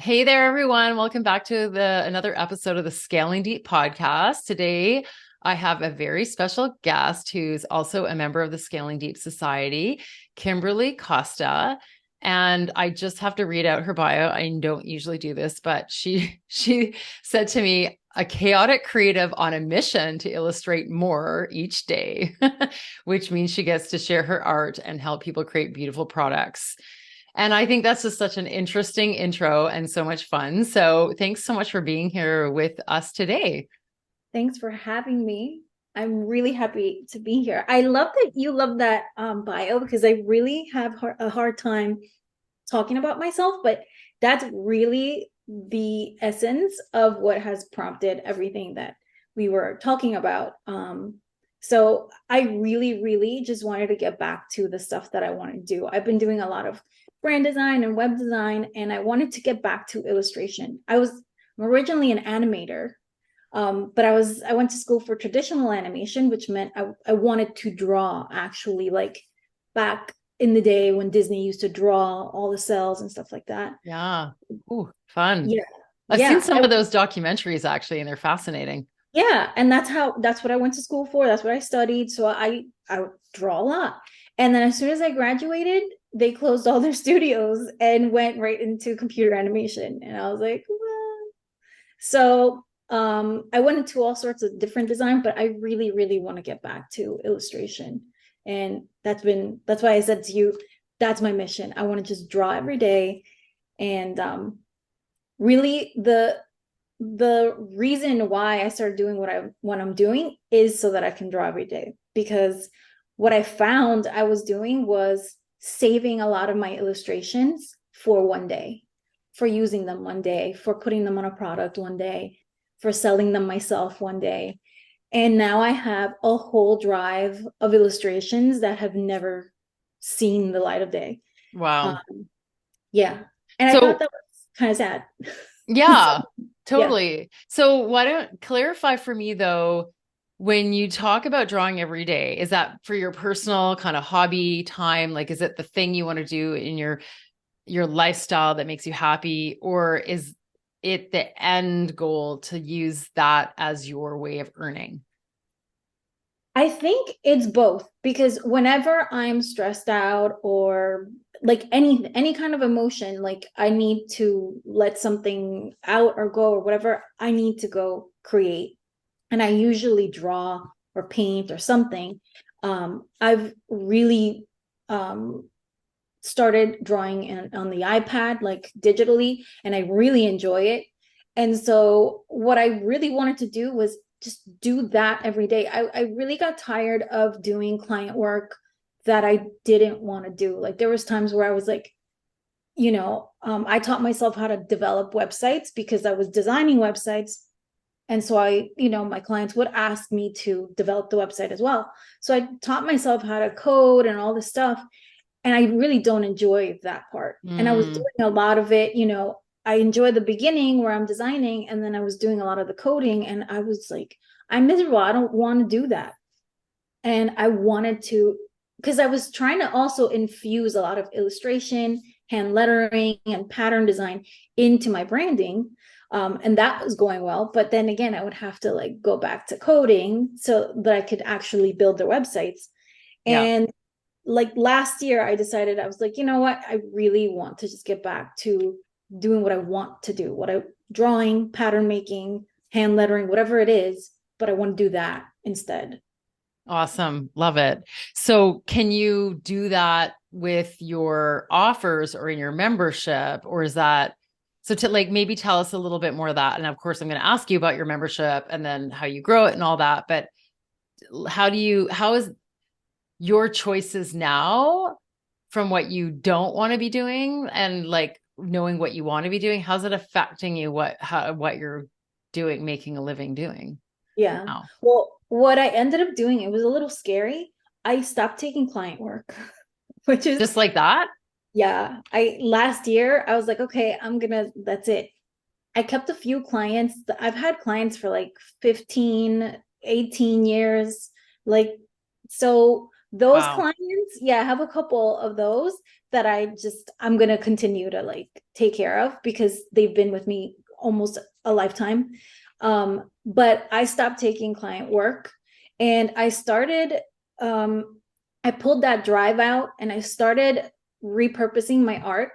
Hey there, everyone. Welcome back to another episode of the Scaling Deep podcast. Today, I have a very special guest who's also a member of the Scaling Deep Society, Kimberly Costa. And I just have to read out her bio. I don't usually do this, but she said to me, a chaotic creative on a mission to illustrate more each day, which means she gets to share her art and help people create beautiful products. And I think that's just such an interesting intro and so much fun. So thanks so much for being here with us today. Thanks for having me. I'm really happy to be here. I love that you love that bio because I really have a hard time talking about myself, but that's really the essence of what has prompted everything that we were talking about. So I really just wanted to get back to the stuff that I want to do. I've been doing a lot of brand design and web design, and I wanted to get back to illustration. I'm originally an animator, but I went to school for traditional animation, which meant I wanted to draw actually, like back in the day when Disney used to draw all the cells and stuff like that. Yeah. Ooh, fun. Yeah. I've seen Yeah. some of those documentaries actually, and they're fascinating. Yeah. And that's what I went to school for. That's what I studied. So I draw a lot. And then as soon as I graduated, they closed all their studios and went right into computer animation. And I was like, well. So I went into all sorts of different design, but I really want to get back to illustration. And that's why I said to you, that's my mission. I want to just draw every day. And really the reason why I started doing what I'm doing is so that I can draw every day. Because what I found I was doing was saving a lot of my illustrations for one day, for using them one day, for putting them on a product one day, for selling them myself one day. And now I have a whole drive of illustrations that have never seen the light of day. Wow. Um, yeah. And I thought So, that was kind of sad. So, yeah, yeah. totally. So, why don't clarify for me though, when you talk about drawing every day, is that for your personal kind of hobby time? Like, is it the thing you want to do in your lifestyle that makes you happy, or is it the end goal to use that as your way of earning? I think it's both because whenever I'm stressed out or like any kind of emotion, like I need to let something out or go or whatever, I need to go create. And I usually draw or paint or something. I've really started drawing on the iPad, like digitally, and I really enjoy it. And so, what I really wanted to do was just do that every day. I really got tired of doing client work that I didn't want to do. Like, there was times where I was like, I taught myself how to develop websites because I was designing websites. And so my clients would ask me to develop the website as well. So I taught myself how to code and all this stuff, and I really don't enjoy that part. And I was Mm, doing a lot of it, I enjoy the beginning where I'm designing, and then I was doing a lot of the coding, and I was like, I'm miserable. I don't want to do that. And I wanted to, because I was trying to also infuse a lot of illustration, hand lettering, and pattern design into my branding. And that was going well. But then again, I would have to like go back to coding so that I could actually build their websites. yeah. And like last year, I decided I was like, you know what? I really want to just get back to doing what I want to do, what I drawing, pattern making, hand lettering, whatever it is, but I want to do that instead. Awesome. Love it. So, can you do that with your offers or in your membership? Or is that so to like maybe tell us a little bit more of that? And of course, I'm going to ask you about your membership and then how you grow it and all that. But how is your choices now from what you don't want to be doing and like knowing what you want to be doing? How's it affecting you? What you're doing, making a living doing Yeah. now? Well, what I ended up doing, it was a little scary. I stopped taking client work, which is, Just like that? yeah. I last year, I was like, okay, that's it. I kept a few clients. I've had clients for like 15, 18 years. Like, so, those Wow. clients, yeah, I have a couple of those that I'm gonna continue to like take care of because they've been with me almost a lifetime. But I stopped taking client work and I pulled that drive out and I started repurposing my art.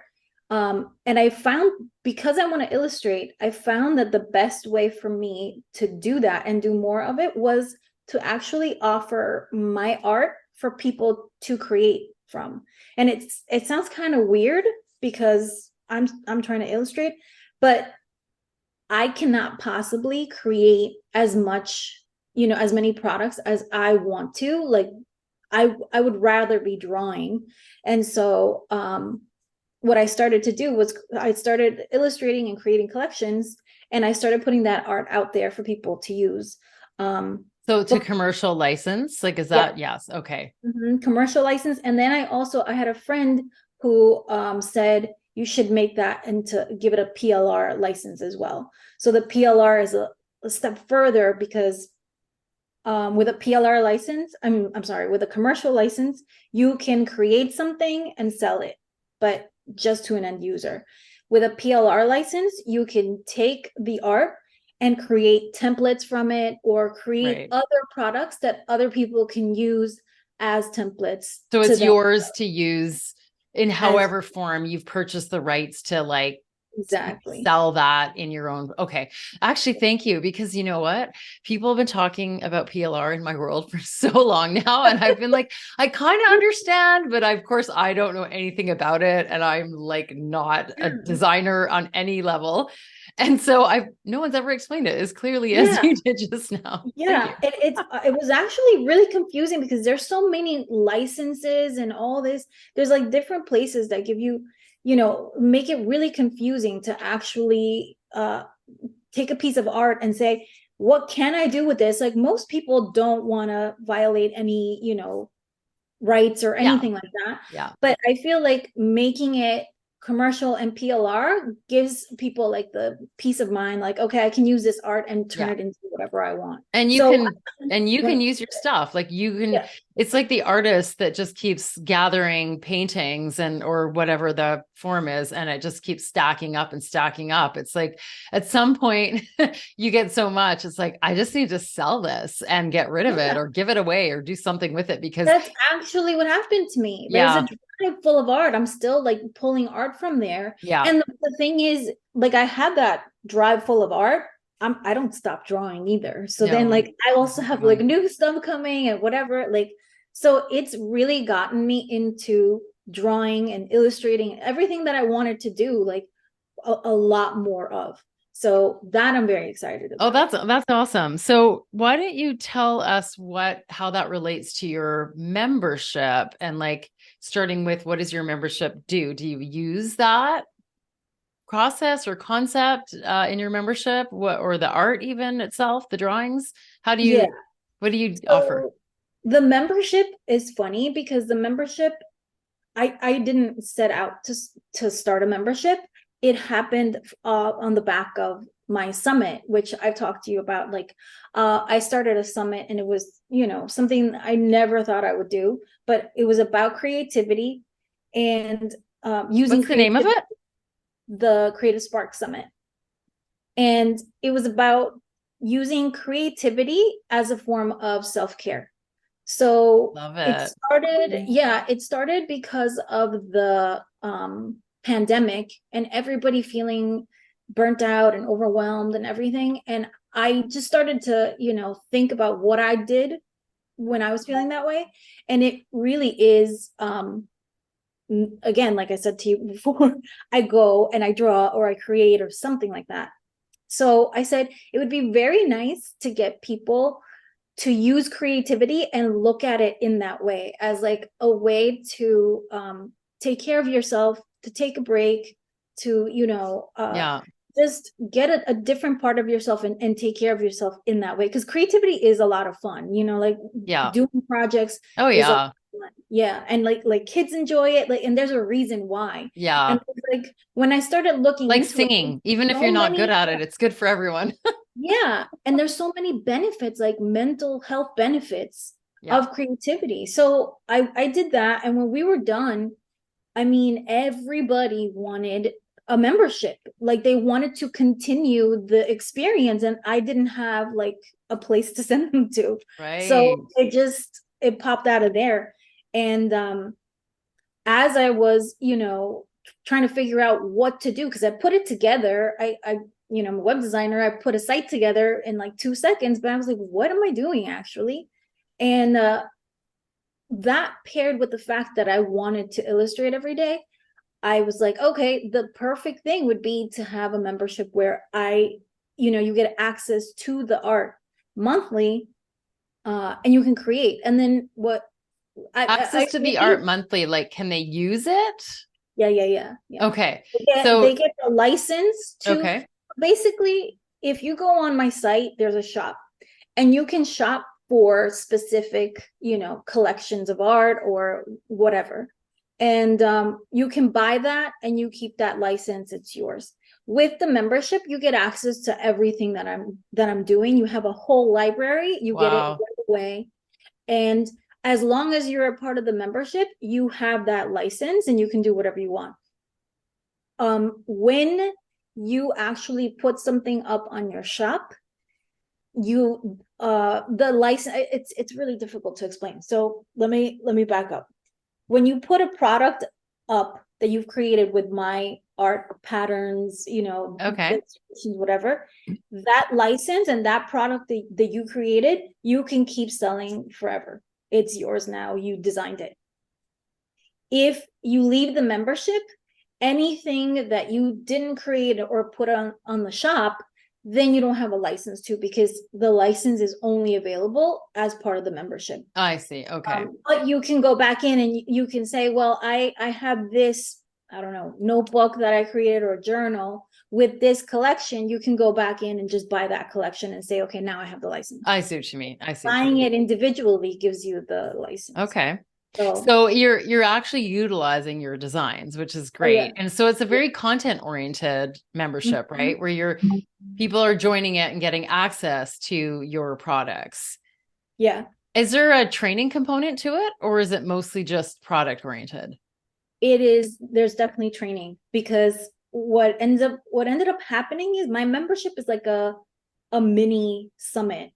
And I found, because I want to illustrate, I found that the best way for me to do that and do more of it was to actually offer my art for people to create from. And it sounds kind of weird because I'm trying to illustrate, but I cannot possibly create as much, as many products as I want to. Like I would rather be drawing. And so what I started to do was I started illustrating and creating collections, and I started putting that art out there for people to use. So to But commercial license, like, is yeah, that, yes. Okay. commercial license. And then I had a friend who said you should make that and to give it a PLR license as well. So the PLR is a step further because with a PLR license, I'm sorry, with a commercial license, you can create something and sell it, but just to an end user. With a PLR license, you can take the art and create templates from it or create Right. other products that other people can use as templates So to it's them yours to use in as however form you've purchased the rights to, like, exactly. sell that in your own. Okay. Actually, thank you. Because you know what? People have been talking about PLR in my world for so long now. And I've been like, I kind of understand, but of course I don't know anything about it. And I'm like not a designer on any level. And so no one's ever explained it as clearly as Yeah. you did just now. Thank Yeah, you. it was actually really confusing because there's so many licenses and all this. There's like different places that give you, make it really confusing to actually take a piece of art and say, what can I do with this? Like most people don't want to violate any, rights or Yeah. anything like that. Yeah. But I feel like making it commercial and PLR gives people like the peace of mind, like, okay, I can use this art and turn Yeah. it into whatever I want. And you So can use your stuff. Like you can, yeah, it's like the artist that just keeps gathering paintings and or whatever the form is, and it just keeps stacking up and stacking up. It's like at some point you get so much, it's like, I just need to sell this and get rid of it yeah, or give it away or do something with it because that's actually what happened to me. There's a yeah, drive full of art. I'm still like pulling art from there. yeah, And the thing is, like I had that drive full of art. I don't stop drawing either. So then no, like I you also keep have like going. new stuff coming and whatever. Like so it's really gotten me into drawing and illustrating everything that I wanted to do, like a lot more of. So that I'm very excited Oh, about. that's awesome. So why don't you tell us how that relates to your membership and like starting with what does your membership do? Do you use that process or concept in your membership? What or the art even itself, the drawings? Yeah. What do you offer? So the membership is funny because the membership I didn't set out to start a membership. It happened on the back of my summit, which I've talked to you about. Like, I started a summit, and it was something I never thought I would do, but it was about creativity and using What's the name of creativity. it? The Creative Spark Summit, and it was about using creativity as a form of self-care. So Love it it. started, yeah, it started because of the pandemic and everybody feeling burnt out and overwhelmed and everything. And I just started to, think about what I did when I was feeling that way. And it really is, again, like I said to you before, I go and I draw or I create or something like that. So I said it would be very nice to get people to use creativity and look at it in that way as like a way to take care of yourself, to take a break, to Yeah. just get a different part of yourself and take care of yourself in that way, because creativity is a lot of fun, like Yeah. doing projects Oh is a yeah. fun. Yeah, and like kids enjoy it, like, and there's a reason why. Yeah. And like when I started looking Like into it, singing, even if you're so not good many, at it, it's good for everyone. yeah, and there's so many benefits, like mental health benefits Yeah. of creativity. So I did that. And when we were done, I mean, everybody wanted a membership. Like they wanted to continue the experience, and I didn't have like a place to send them to. So Right. it popped out of there. And as I was, trying to figure out what to do, because I put it together, I'm a web designer. I put a site together in like 2 seconds, but I was like, what am I doing actually? And that paired with the fact that I wanted to illustrate every day, I was like, okay, the perfect thing would be to have a membership where you get access to the art monthly, and you can create. And then what I Access to the art really, monthly, like, can they use it? yeah. Okay. They So, get the license to okay. basically, if you go on my site, there's a shop, and you can shop for specific, collections of art or whatever. And you can buy that and you keep that license, it's yours. With the membership, you get access to everything that I'm doing. You have a whole library, you get it Wow. right away. And as long as you're a part of the membership, you have that license and you can do whatever you want. When you actually put something up on your shop, you the license, it's really difficult to explain. So let me back up. When you put a product up that you've created with my art patterns, Okay. whatever, that license and that product that you created, you can keep selling forever. It's yours now. You designed it. If you leave the membership, anything that you didn't create or put on the shop, then you don't have a license to, because the license is only available as part of the membership. I see. Okay. But you can go back in and you can say, well, I have this, I don't know, notebook that I created or journal with this collection. You can go back in and just buy that collection and say, okay, now I have the license. I see what you mean. I see what you Buying mean. it individually gives you the license. Okay. So, So you're actually utilizing your designs, which is oh yeah. great. And so it's a very content oriented membership, Mhm. right? Where people are joining it and getting access to your products. Yeah. Is there a training component to it, or is it mostly just product oriented? There's definitely training, because what ended up happening is my membership is like a mini summit.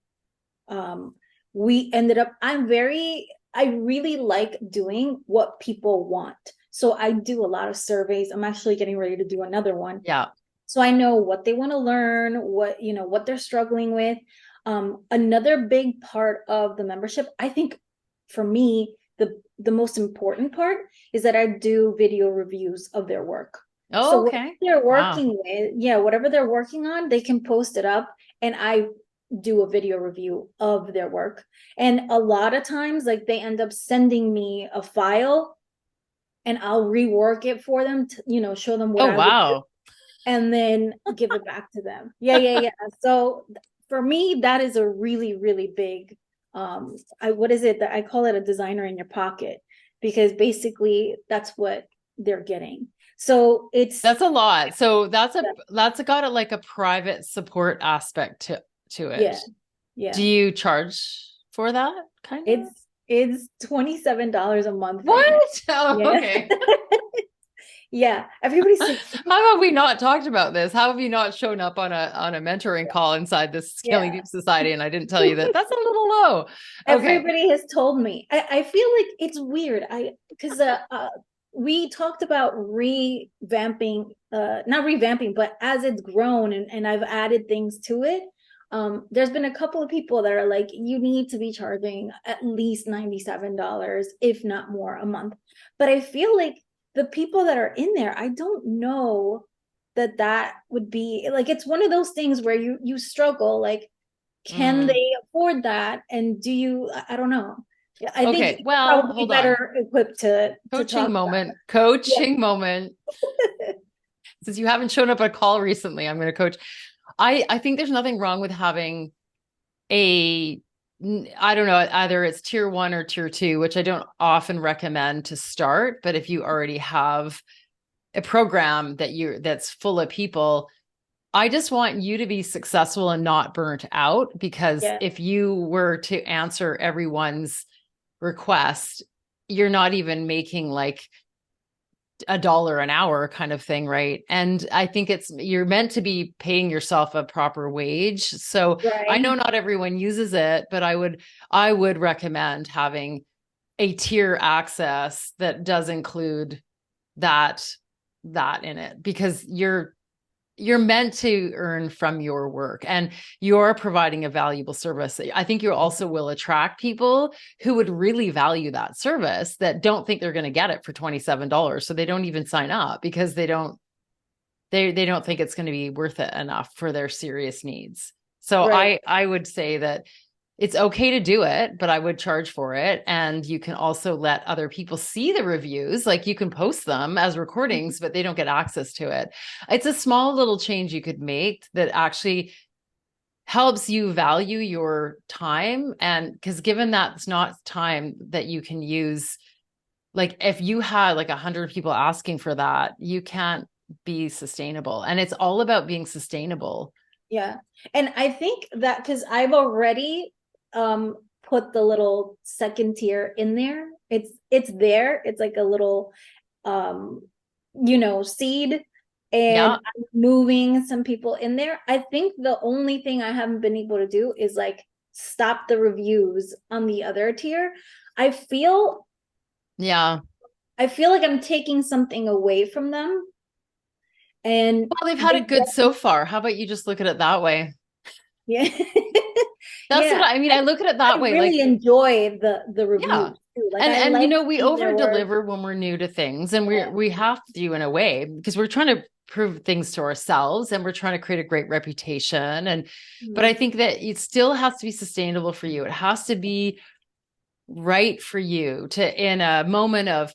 We ended up I really like doing what people want. So I do a lot of surveys. I'm actually getting ready to do another one. Yeah. So I know what they want to learn, what they're struggling with. Another big part of the membership, I think, for me, the most important part is that I do video reviews of their work. So Oh, whatever okay. they're Wow. working with, yeah, whatever they're working on, they can post it up, and I do a video review of their work. And a lot of times, like, they end up sending me a file, and I'll rework it for them to, show them what Oh, I would do, wow. and then give it back to them. Yeah. So for me, that is a really, really big, what is it that I call it, a designer in your pocket, because basically that's what they're getting. So That's a lot. So that's got a like a private support aspect to yeah, it. Do yeah. you charge for that kind of? It's $27 a month right now. What? Oh, Yeah. okay. Yeah. Everybody's like, How have we not talked about this? How have you not shown up on a mentoring call inside this Scaling yeah. Deep Society and I didn't tell you that? That's a little low. Okay. Everybody has told me. I feel like it's weird. Because we talked about revamping, not revamping, but as it's grown and I've added things to it. There's been a couple of people that are like, you need to be charging at least $97, if not more, a month. But I feel like the people that are in there, I don't know that would be like, it's one of those things where you struggle, like, can Mm. they afford that? And do you, I don't know. I think Okay. you're Well, probably hold on. better equipped to Coaching talk about moment. it. Coaching moment. Since you haven't shown up at a call recently, I'm going to coach. I think there's nothing wrong with having a I don't know, either it's tier 1 or tier 2, which I don't often recommend to start, but if you already have a program that's full of people, I just want you to be successful and not burnt out, because Yeah. if you were to answer everyone's request, you're not even making like $1 an hour kind of thing, right? And I think you're meant to be paying yourself a proper wage. So I know Right. not everyone uses it, but I would recommend having a tier access that does include that in it, because you're meant to earn from your work, and you're providing a valuable service. I think you also will attract people who would really value that service, that don't think they're going to get it for $27. So they don't even sign up, because they don't think it's going to be worth it enough for their serious needs. So Right. I would say that it's okay to do it, but I would charge for it. And you can also let other people see the reviews. Like, you can post them as recordings, but they don't get access to it. It's a small little change you could make that actually helps you value your time. And because given that's not time that you can use, like if you had like 100 people asking for that, you can't be sustainable. And it's all about being sustainable. Yeah. And I think that because I've already put the little second tier in there. It's there. It's like a little um seed, and Yeah. I'm moving some people in there. I think the only thing I haven't been able to do is like stop the reviews on the other tier. I feel Yeah. I feel like I'm taking something away from them, and Well, they've had they it good so far. How about you just look at it that way? yeah. That's what Yeah, I mean. I look at it I that way. Like, really enjoy the yeah. reviews too. Like And I you like know, we seeing over their work. deliver when we're new to things, and Yeah. we have to in a way, because we're trying to prove things to ourselves, and we're trying to create a great reputation. And but I Mhm. think that it still has to be sustainable for you. It has to be right for you to, in a moment of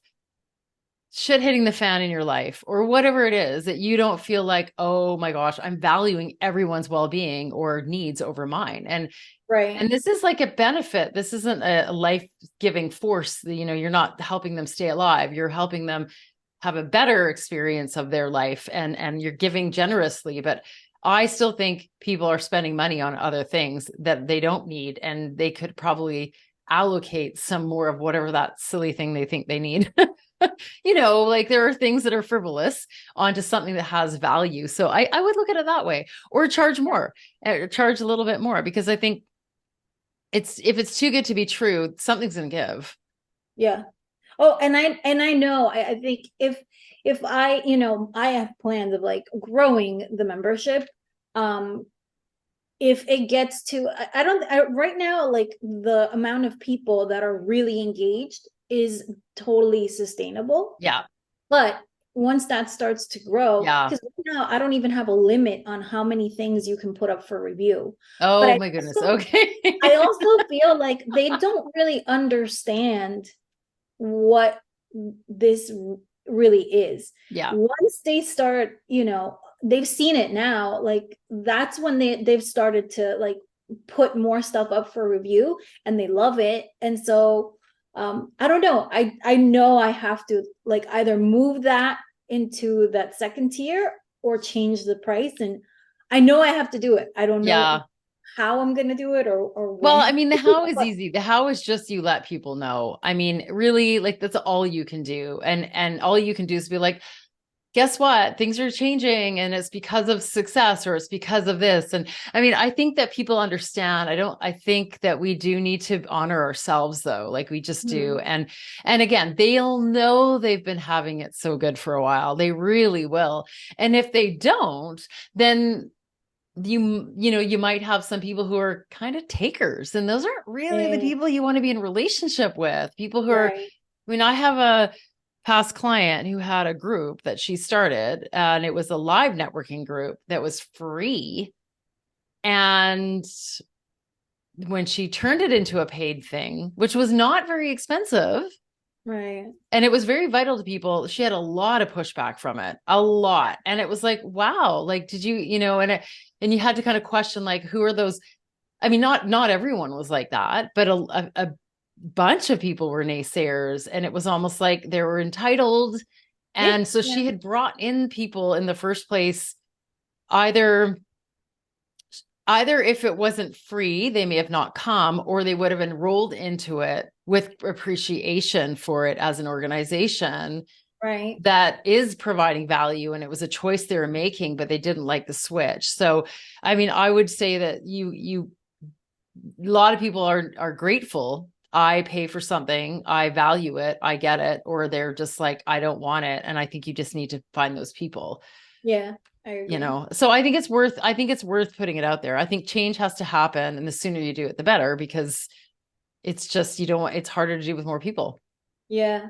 shit hitting the fan in your life or whatever it is, that you don't feel like, oh my gosh, I'm valuing everyone's well-being or needs over mine. And Right. this is like a benefit. This isn't a life-giving force. You're not helping them stay alive. You're helping them have a better experience of their life, and you're giving generously. But I still think people are spending money on other things that they don't need, and they could probably allocate some more of whatever that silly thing they think they need. Like there are things that are frivolous onto something that has value. So I would look at it that way, or charge more, or charge a little bit more, because I think if it's too good to be true, something's going to give. Yeah. Oh, and I know I think if I have plans of like growing the membership. Um, if it gets to I don't right now, like the amount of people that are really engaged is totally sustainable. Yeah. But once that starts to grow, Yeah. because now I don't even have a limit on how many things you can put up for review. But Oh my goodness. Okay. I also feel like they don't really understand what this really is. Yeah. Once they start, they've seen it now, like that's when they've started to like put more stuff up for review, and they love it. And so I don't know. I know I have to like either move that into that second tier or change the price. And I know I have to do it. I don't know Yeah. how I'm gonna do it or Well, when. I mean, the how is easy. The how is just you let people know. I mean, really, like that's all you can do. And all you can do is be like, guess what? Things are changing, and it's because of success, or it's because of this. And I mean, I think that people understand. I think that we do need to honor ourselves though. Like we just do. Mhm. And again, they'll know they've been having it so good for a while. They really will. And if they don't, then you might have some people who are kind of takers, and those aren't really the Yeah, people you want to be in relationship with. People who are, right. I mean, I have a past client who had a group that she started, and it was a live networking group that was free. And when she turned it into a paid thing, which was not very expensive, Right. and it was very vital to people, she had a lot of pushback from it, a lot. And it was like, wow, like, did you, and you had to kind of question, like, who are those? I mean, not everyone was like that, but a bunch of people were naysayers, and it was almost like they were entitled. Yeah. And so Yeah. she had brought in people in the first place, either if it wasn't free, they may have not come, or they would have enrolled into it with appreciation for it as an organization Right. that is providing value, and it was a choice they were making, but they didn't like the switch. So, I mean, I would say that a lot of people are grateful. I pay for something, I value it, I get it, or they're just like, I don't want it. And I think you just need to find those people, Yeah, I agree. so I think it's worth putting it out there. I think change has to happen, and the sooner you do it, the better, because it's just, you don't want, it's harder to do with more people. Yeah.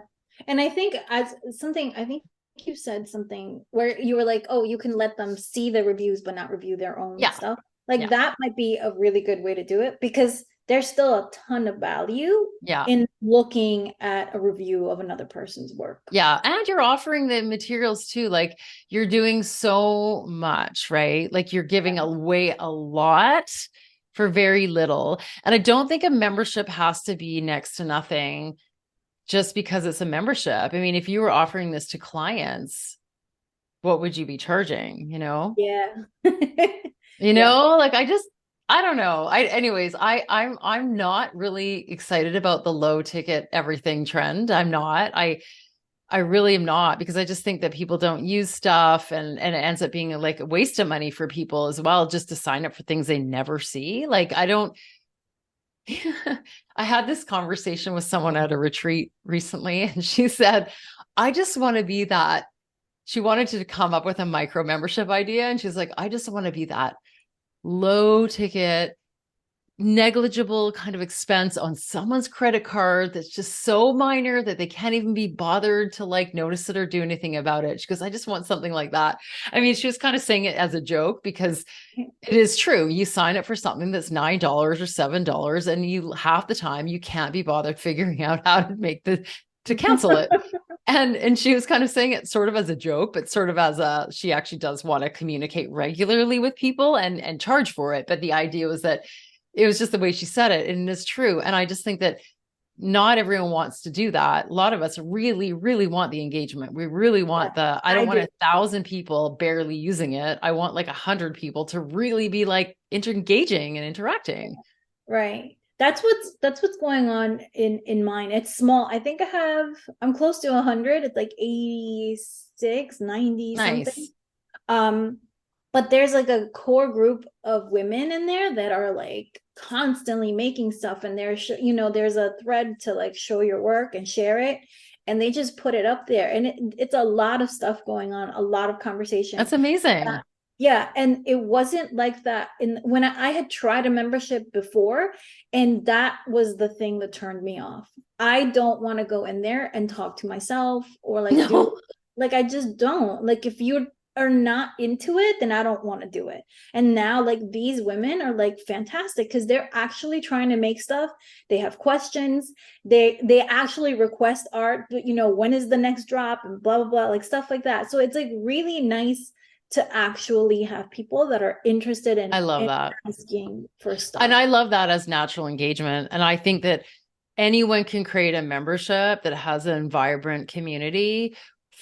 And I think as something, I think you said something where you were like, oh, you can let them see the reviews, but not review their own Yeah. stuff. Like Yeah. that might be a really good way to do it because there's still a ton of value Yeah. in looking at a review of another person's work. Yeah. And you're offering the materials too. Like, you're doing so much, right? Like, you're giving away a lot for very little. And I don't think a membership has to be next to nothing just because it's a membership. I mean, if you were offering this to clients, what would you be charging? Yeah. Yeah. Like, I don't know. I'm not really excited about the low ticket everything trend. I'm not. I really am not, because I just think that people don't use stuff, and it ends up being like a waste of money for people as well, just to sign up for things they never see. Like, I don't. I had this conversation with someone at a retreat recently, and she said, I just want to be that. She wanted to come up with a micro membership idea. And she's like, I just want to be that low ticket, negligible kind of expense on someone's credit card that's just so minor that they can't even be bothered to like notice it or do anything about it. She goes, I just want something like that. I mean, she was kind of saying it as a joke, because it is true. You sign up for something that's $9 or $7, and you half the time you can't be bothered figuring out how to cancel it. And she was kind of saying it sort of as a joke, but sort of she actually does want to communicate regularly with people and charge for it. But the idea was that it was just the way she said it, and it's true. And I just think that not everyone wants to do that. A lot of us really, really want the engagement. We really want I don't want 1,000 people barely using it. I want like 100 people to really be like engaging and interacting. Right. That's what's going on in mine. It's small. I think I'm close to 100. It's like 86, 90 something. Nice. But there's like a core group of women in there that are like constantly making stuff, and there's a thread to like show your work and share it, and they just put it up there, and it's a lot of stuff going on, a lot of conversation. That's amazing. Yeah, and it wasn't like that when I had tried a membership before, and that was the thing that turned me off. I don't want to go in there and talk to myself or like do like I just don't. Like if you are not into it, then I don't want to do it. And now like these women are like fantastic because they're actually trying to make stuff. They have questions. They actually request art, when is the next drop and blah blah blah, like stuff like that. So it's like really nice to actually have people that are interested in, I love that. asking for stuff. And I love that as natural engagement. And I think that anyone can create a membership that has a vibrant community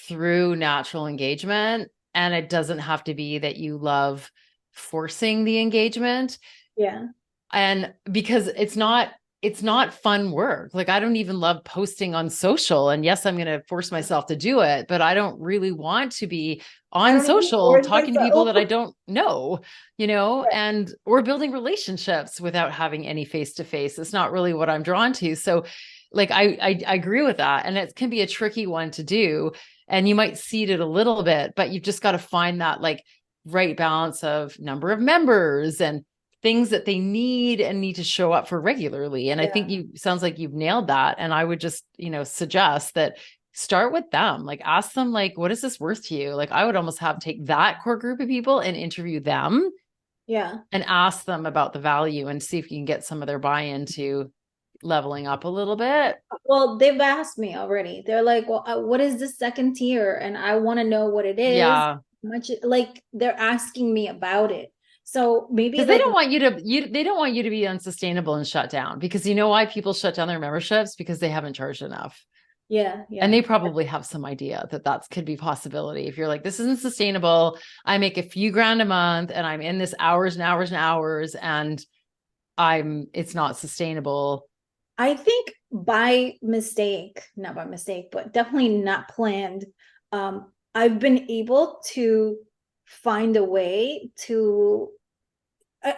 through natural engagement. And it doesn't have to be that you love forcing the engagement. Yeah. And because it's not fun work. Like, I don't even love posting on social. And yes, I'm going to force myself to do it, but I don't really want to be on social talking to people that I don't know, right. Or building relationships without having any face-to-face. It's not really what I'm drawn to. So like, I agree with that. And it can be a tricky one to do. And you might seed it a little bit, but you've just got to find that like right balance of number of members and things that they need to show up for regularly. And I think sounds like you've nailed that. And I would just, suggest that start with them, like ask them, like, what is this worth to you? Like, I would almost take that core group of people and interview them. Yeah. And ask them about the value and see if you can get some of their buy-in to leveling up a little bit. Well, they've asked me already. They're like, well, what is the second tier? And I want to know what it is. Yeah. Much like they're asking me about it. So maybe they don't want they don't want you to be unsustainable and shut down, because you know why people shut down their memberships? Because they haven't charged enough. Yeah. And they probably have some idea that could be a possibility. If you're like, this isn't sustainable, I make a few grand a month and I'm in this hours and hours and hours and it's not sustainable. I think by mistake, not by mistake, but definitely not planned, I've been able to find a way to,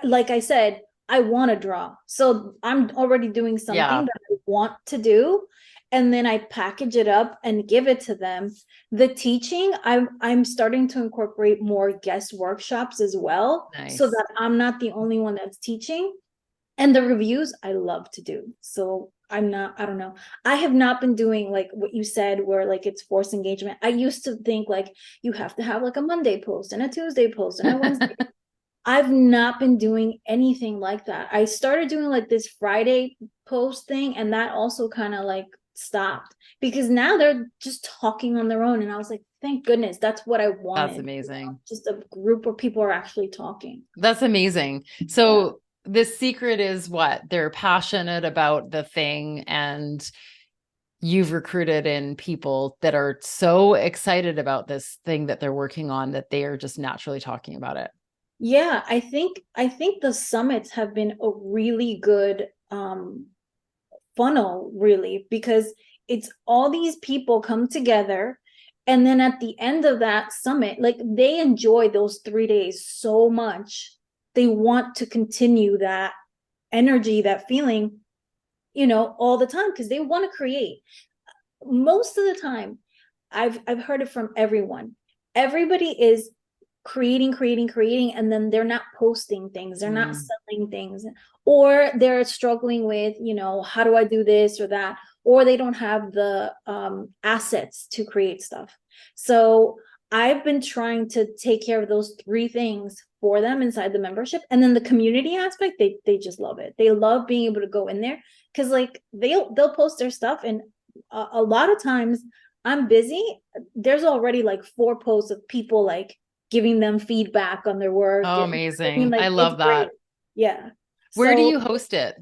like I said, I want to draw. So I'm already doing something Yeah, that I want to do. And then I package it up and give it to them. The teaching, I'm starting to incorporate more guest workshops as well, so nice. that I'm not the only one that's teaching. And the reviews I love to do. So I don't know. I have not been doing like what you said, where like it's forced engagement. I used to think like you have to have like a Monday post and a Tuesday post and a Wednesday. I've not been doing anything like that. I started doing like this Friday post thing, and that also kind of like stopped because now they're just talking on their own. And I was like, thank goodness, that's what I That's wanted. amazing. Just a group where people are actually talking. That's amazing. Yeah. So the secret is what? They're passionate about the thing, and you've recruited in people that are so excited about this thing that they're working on that they are just naturally talking about it. Yeah, I think the summits have been a really good funnel, really, because it's all these people come together, and then at the end of that summit, like they enjoy those 3 days so much. They want to continue that energy, that feeling, all the time, because they want to create. Most of the time, I've heard it from everyone. Everybody is creating, and then they're not posting things, they're not Mm. selling things, or they're struggling with, how do I do this or that, or they don't have the assets to create stuff. So I've been trying to take care of those three things for them inside the membership. And then the community aspect, they just love it. They love being able to go in there, because like they'll post their stuff, and a lot of times I'm busy, there's already like 4 posts of people like giving them feedback on their work. Oh, I mean, amazing. I like it's love great. that. Yeah. Where do So you host it?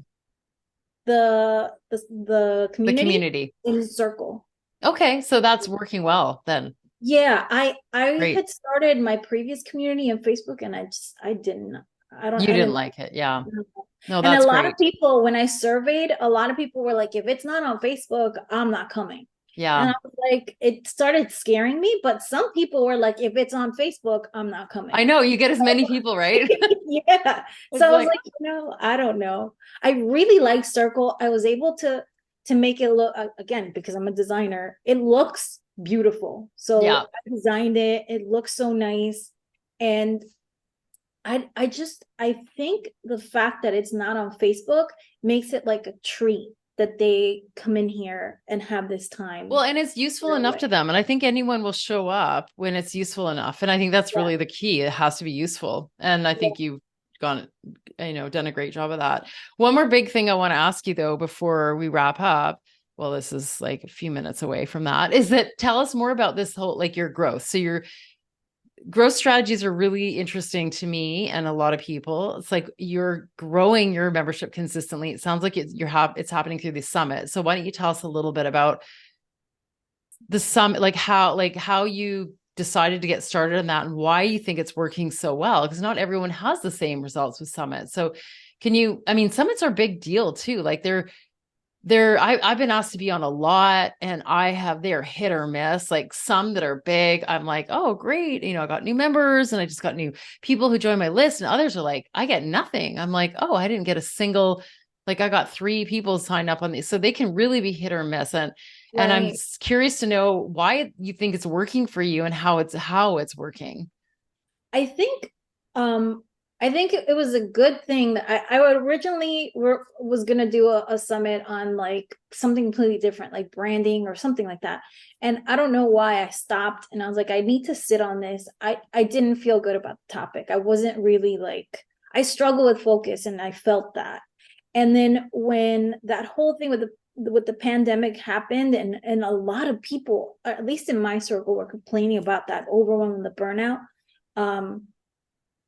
the The community community. in Circle. Okay, so that's working well then. Yeah, I Great. had started my previous community on Facebook, and I didn't, You I didn't didn't. like it. Yeah. No, And a that's lot of great. people, when I surveyed, a lot of people were like, if it's not on Facebook, I'm not coming. And Yeah. I was like, it started scaring me, but some people were like, if it's on Facebook, I'm not I coming. know you get as many people, right? Yeah. So It's I was like, like, I don't know. I really like Circle. I was able to make it look, again, because I'm a designer, it looks beautiful. yeah. So I designed it. It looks so nice. And I think the fact that it's not on Facebook makes it like a treat that they come in here and have this Well, time and it's useful their enough to way. them. And I think anyone will show up when it's useful enough. And I think that's Yeah. really the key. It has to be useful. And I Yeah. think you've gone, done a great job of that. One more big thing I want to ask you though, before we wrap up. Well, this is like a few minutes away from that. Is that tell us more about this whole like your growth. So your growth strategies are really interesting to me and a lot of people. It's like you're growing your membership consistently. It sounds like it's happening through the summit. So why don't you tell us a little bit about the summit, like how you decided to get started on that and why you think it's working so well? Because not everyone has the same results with summits. So can you, I mean, summits are a big deal too. Like I've been asked to be on a lot and they're hit or miss. Like some that are big, I'm like, oh, great. I got new members and I just got new people who join my list. And others are like, I get nothing. I'm like, oh, I didn't get a single, like I got 3 people signed up on these. So they can really be hit or miss. And I'm Right. curious to know why you think it's working for you and how it's working. I think um I think it was a good thing that I would originally was gonna do a summit on like something completely different, like branding or something like that. And I don't know why I stopped, and I was like, I need to sit on this. I didn't feel good about the topic. I wasn't really like, I struggle with focus, and I felt that. And then when that whole thing with the pandemic happened, and a lot of people, at least in my circle, were complaining about that overwhelm and the burnout. um,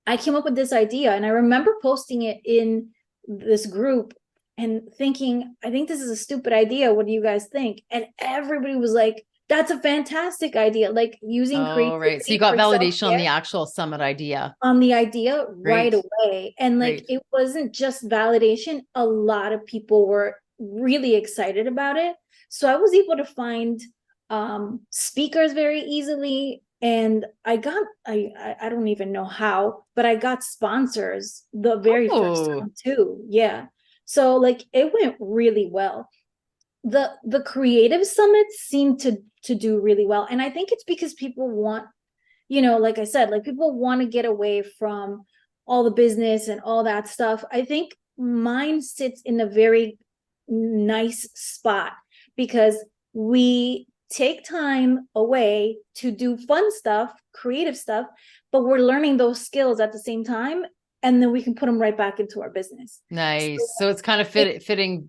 I came up with this idea, and I remember posting it in this group and thinking, I think this is a stupid idea. What do you guys think? And everybody was like, that's a fantastic idea. Like using Oh, right. So you creativity got for validation on self-care the actual summit idea. on the idea right Great. away. And like Great. it wasn't just validation. A lot of people were really excited about it. So I was able to find speakers very easily. And I don't even know how, but I got sponsors the very first Oh, time too. Yeah. So like it went really well. The creative summits seem to do really well. And I think it's because people want, like I said, like people want to get away from all the business and all that stuff. I think mine sits in a very nice spot because we take time away to do fun stuff, creative stuff, but we're learning those skills at the same time. And then we can put them right back into our business. nice. So it's kind of filling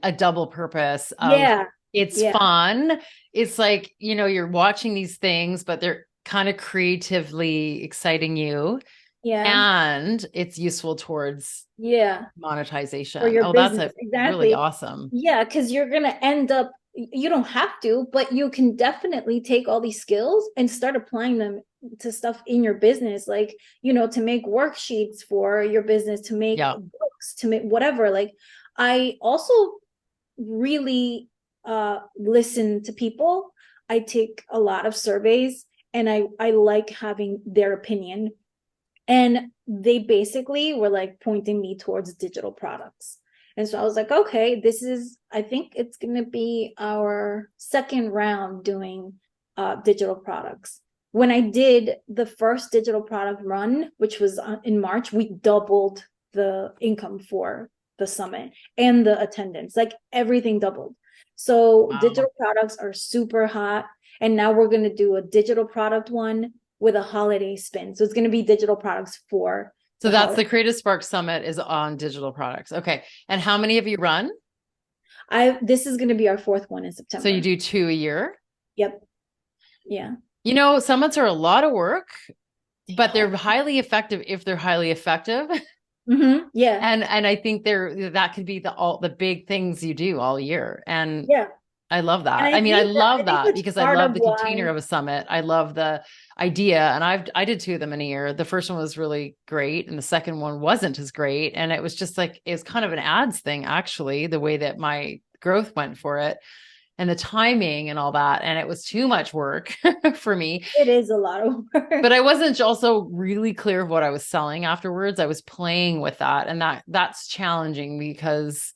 a double purpose of Yeah. it's Yeah. fun. It's like, you're watching these things, but they're kind of creatively exciting you, Yeah. and it's useful towards Yeah. For monetization. your Oh, that's business. a really Exactly. awesome. Yeah, because you're going to end up, you don't have to, but you can definitely take all these skills and start applying them to stuff in your business, like, to make worksheets for your business, to make Yeah. books, to make whatever. Like, I also really listen to people. I take a lot of surveys and I like having their opinion. And they basically were like pointing me towards digital products. And so I was like, okay, I think it's going to be our second round doing digital products. When I did the first digital product run, which was in March, we doubled the income for the summit and the attendance, like everything doubled. So Wow. digital products are super hot. And now we're going to do a digital product one with a holiday spin. So it's going to be digital products for So the that's holiday. the Creative Spark Summit is on digital products. Okay. And how many have you run? This is going to be our fourth one in So you September. do 2 a year? Yep. Yeah. Summits are a lot of work, but they're highly effective if they're highly effective. Yeah. And I think that could be the big things you do all year. And Yeah. I love And that. I I mean, I think love that that's because I part love of the container why. of a summit. I love the idea. And I did 2 of them in a year. The first one was really great. And the second one wasn't as great. And it was just like, it was kind of an ads thing, actually, the way that my growth went for it and the timing and all that. And it was too much work for me. It is a lot of But work. I wasn't also really clear of what I was selling afterwards. I was playing with that. And that's challenging because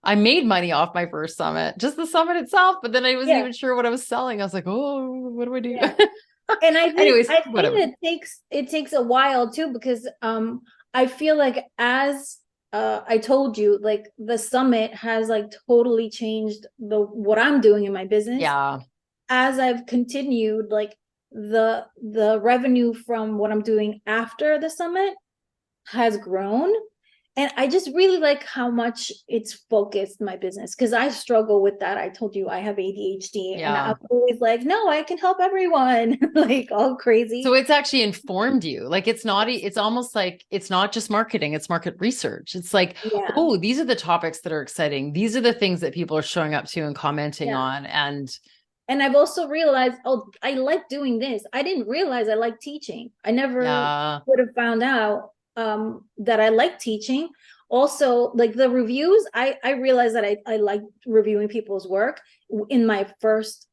I made money off my first summit, just the summit itself, but then I wasn't Yeah. even sure what I was selling. I was like, oh, what do I do? Yeah. And Anyways, I think whatever. it takes a while too, because I feel like, as I told you, like the summit has like totally changed the what I'm doing in my business. Yeah. As I've continued, like the revenue from what I'm doing after the summit has grown. And I just really like how much it's focused my business, because I struggle with that. I told you I have ADHD and I'm Yeah. always like, no, I can help everyone, like all So crazy. it's actually informed you. Like it's almost like it's not just marketing, it's market research. It's like, Yeah. oh, these are the topics that are exciting. These are the things that people are showing up to and commenting Yeah. on. And And I've also realized, oh, I like doing this. I didn't realize I like teaching. I never yeah. would have found out that I like teaching. Also, like the reviews, I realized that I like reviewing people's work in my first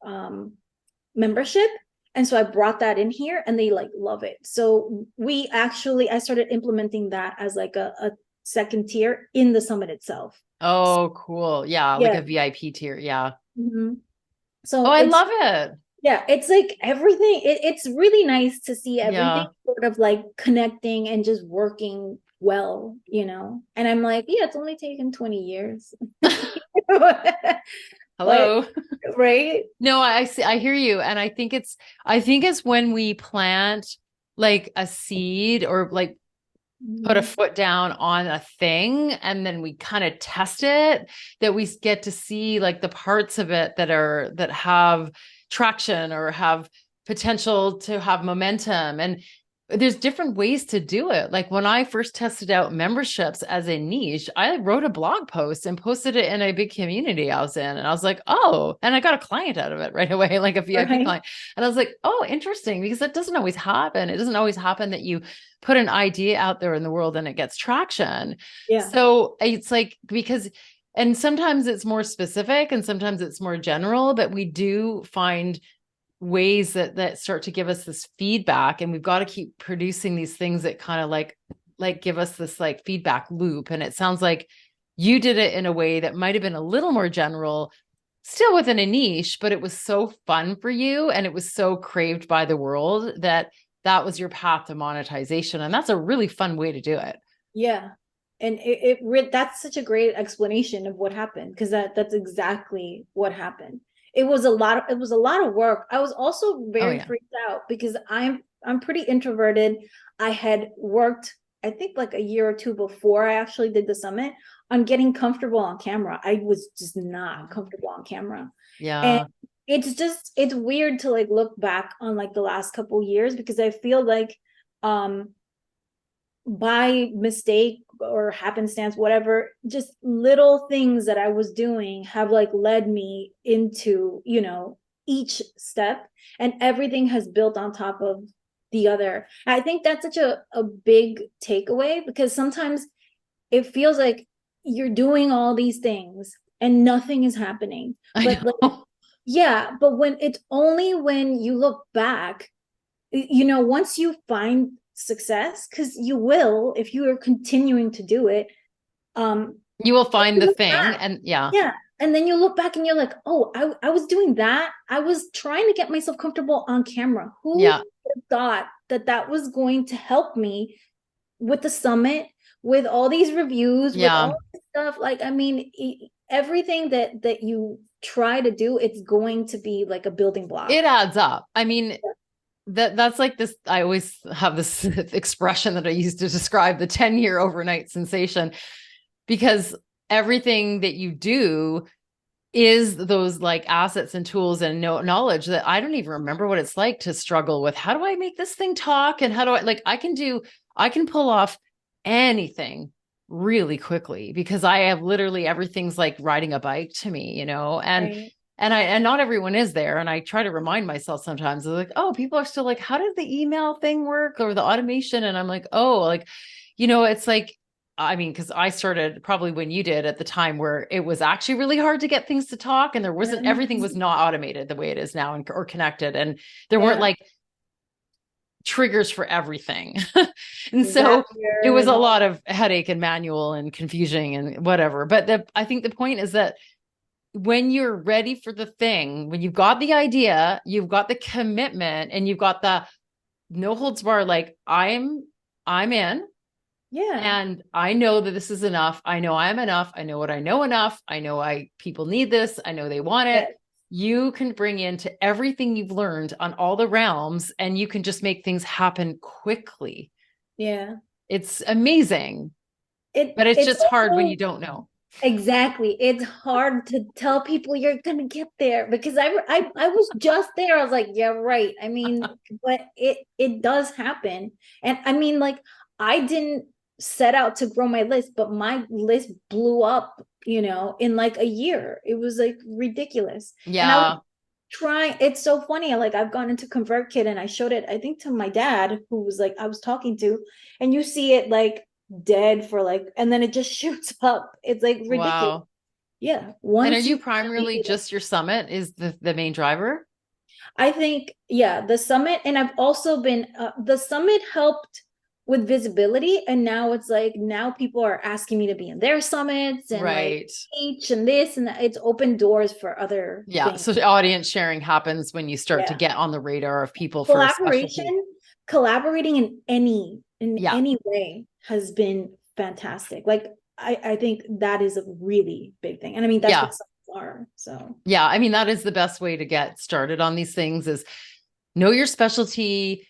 membership. And so I brought that in here and they like love it. So I started implementing that as like a second tier in the summit itself. Oh, cool. Yeah, like Yeah. a VIP tier. Yeah. Mhm. Oh, So I it's love it. Yeah, it's like everything. It's really nice to see everything Yeah. sort of like connecting and just working well. And I'm like, yeah, it's only taken 20 years. But Hello. right? No, I see, I hear you. And I think it's when we plant like a seed or like put a Mhm. foot down on a thing and then we kind of test it that we get to see like the parts of it that have traction or have potential to have momentum. And there's different ways to do it. Like when I first tested out memberships as a niche, I wrote a blog post and posted it in a big community I was in. And I was like, oh, and I got a client out of it right away, like a VIP Right? client. And I was like, oh, interesting, because that doesn't always happen. It doesn't always happen that you put an idea out there in the world and it gets traction. Yeah. So it's like, because and sometimes it's more specific and sometimes it's more general, but we do find ways that start to give us this feedback, and we've got to keep producing these things that kind of like give us this like feedback loop. And it sounds like you did it in a way that might have been a little more general, still within a niche, but it was so fun for you and it was so craved by the world that that was your path to monetization. And that's a really fun way to do it. Yeah. And that's such a great explanation of what happened, because that's exactly what happened. It was a lot of work. I was also very freaked out because I'm pretty introverted. I had worked, I think like a year or two before I actually did the summit, on getting comfortable on camera. I was just not comfortable on camera. Yeah. And it's weird to like look back on like the last couple years, because I feel like by mistake or happenstance, whatever, just little things that I was doing have like led me into, each step, and everything has built on top of the other. I think that's such a big takeaway, because sometimes it feels like you're doing all these things and nothing is happening. But like, yeah, but it's only when you look back, once you find success, because you will, if you are continuing to do it, you will find the thing. And yeah, and then you look back and you're like, oh, I was doing that. I was trying to get myself comfortable on camera. Who thought that was going to help me with the summit, with all these reviews, with all this stuff? Like, I mean, everything that you try to do, it's going to be like a building block. It adds up. I mean, that's like this. I always have this expression that I use to describe the 10-year overnight sensation, because everything that you do is those like assets and tools and knowledge that I don't even remember what it's like to struggle with. How do I make this thing talk? And how do I can pull off anything really quickly, because I have literally everything's like riding a bike to me, and right. And not everyone is there. And I try to remind myself sometimes, like, oh, people are still like, how did the email thing work, or the automation? And I'm like, oh, like, it's like, I mean, because I started probably when you did, at the time where it was actually really hard to get things to talk, and there wasn't, everything was not automated the way it is now, or connected. And there weren't like triggers for everything. And so it was a lot of headache and manual and confusing and whatever. But I think the point is that when you're ready for the thing, when you've got the idea, you've got the commitment, and you've got the no holds bar, like I'm in. Yeah. And I know that this is enough. I know I'm enough. I know what I know enough. I know people need this. I know they want it. Yes. You can bring into everything you've learned on all the realms, and you can just make things happen quickly. Yeah. It's amazing. But it's just hard when you don't know. Exactly. It's hard to tell people you're going to get there, because I was just there. I was like, yeah, right. I mean, but it does happen. And I mean, like, I didn't set out to grow my list, but my list blew up, in like a year. It was like ridiculous. Yeah. And I was trying, it's so funny. I've gone into ConvertKit and I showed it, I think, to my dad, who was like, I was talking to, and you see it like dead for like, and then it just shoots up. It's like ridiculous. Wow. Yeah. And are you primarily just your summit is the main driver? I think, yeah, the summit. And I've also been, the summit helped with visibility, and now it's like, now people are asking me to be in their summits and like teach and this and that. It's opened doors for other things. So audience sharing happens when you start to get on the radar of people for collaborating in any way has been fantastic. Like I think that is a really big thing, and I mean that's what summits are. So I mean, that is the best way to get started on these things, is know your specialty,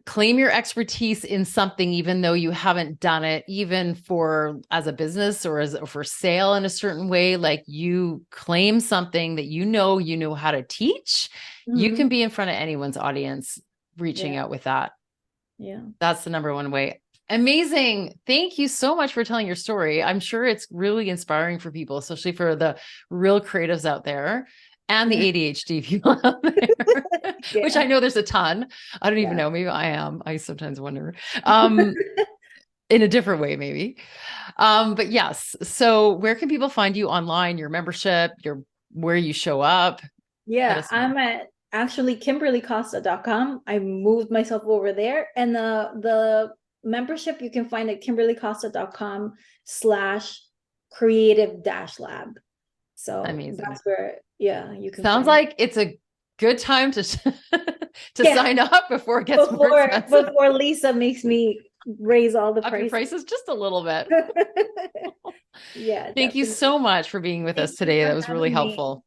claim your expertise in something, even though you haven't done it, even as a business or for sale in a certain way. Like, you claim something that you know how to teach. Mm-hmm. You can be in front of anyone's audience reaching out with that. Yeah. That's the number one way. Amazing. Thank you so much for telling your story. I'm sure it's really inspiring for people, especially for the real creatives out there. And the ADHD people out there, which I know there's a ton. I don't even know. Maybe I am. I sometimes wonder. in a different way, maybe. But yes. So where can people find you online, your membership, where you show up? Let Yeah, us know. I'm at actually kimberlycosta.com. I moved myself over there. And the membership you can find at kimberlycosta.com/creative-lab. So Amazing. that's where, yeah, you can Sounds find it. like it's a good time to to Yeah, sign up before it gets more expensive. before Lisa makes me raise all the Up your prices. prices just a little bit. Yeah, Thank you definitely. so much for being with us Thank you today. for That was really having me. helpful.